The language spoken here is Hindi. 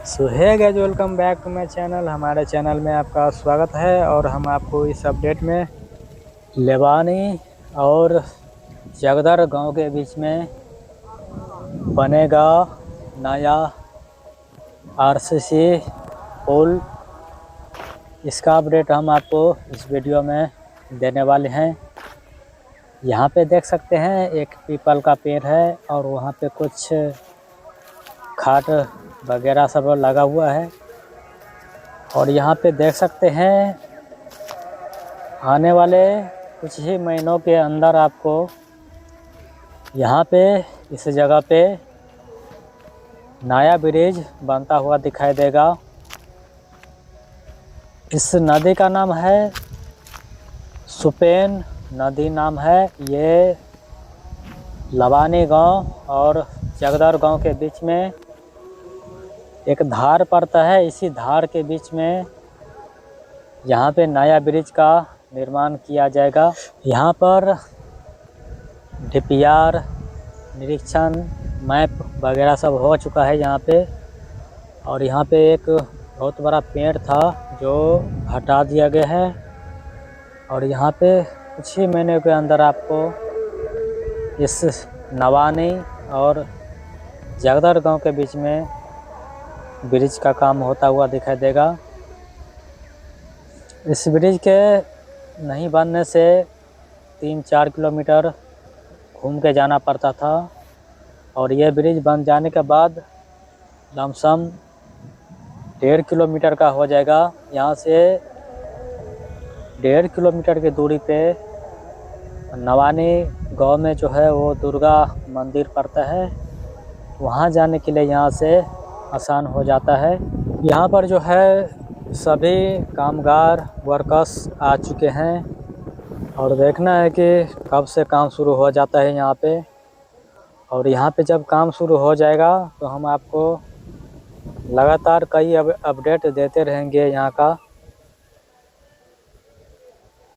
सो है guys, welcome back to my channel. हमारे चैनल में आपका स्वागत है और हम आपको इस अपडेट में लेवानी और जगदर गांव के बीच में बनेगा नया आरसीसी पुल, इसका अपडेट हम आपको इस वीडियो में देने वाले हैं। यहाँ पे देख सकते हैं एक पीपल का पेड़ है और वहाँ पे कुछ खाट वगैरह सब लगा हुआ है। और यहाँ पे देख सकते हैं आने वाले कुछ ही महीनों के अंदर आपको यहाँ पे इस जगह पे नया ब्रिज बनता हुआ दिखाई देगा। इस नदी का नाम है सुपेन नदी नाम है। ये लवानी गांव और जगदर गांव के बीच में एक धार पड़ता है। इसी धार के बीच में यहाँ पे नया ब्रिज का निर्माण किया जाएगा। यहाँ पर डीपीआर निरीक्षण मैप वगैरह सब हो चुका है यहाँ पे। और यहाँ पे एक बहुत बड़ा पेड़ था जो हटा दिया गया है। और यहाँ पे कुछ ही महीने के अंदर आपको इस नवानी और जगदर गांव के बीच में ब्रिज का काम होता हुआ दिखाई देगा। इस ब्रिज के नहीं बनने से 3-4 किलोमीटर घूम के जाना पड़ता था और ये ब्रिज बन जाने के बाद लमसम 1.5 किलोमीटर का हो जाएगा। यहाँ से 1.5 किलोमीटर की दूरी पे नवानी गांव में जो है वो दुर्गा मंदिर पड़ता है। वहाँ जाने के लिए यहाँ से आसान हो जाता है। यहाँ पर जो है सभी कामगार वर्कर्स आ चुके हैं और देखना है कि कब से काम शुरू हो जाता है यहाँ पे। और यहाँ पे जब काम शुरू हो जाएगा तो हम आपको लगातार कई अपडेट देते रहेंगे यहाँ का।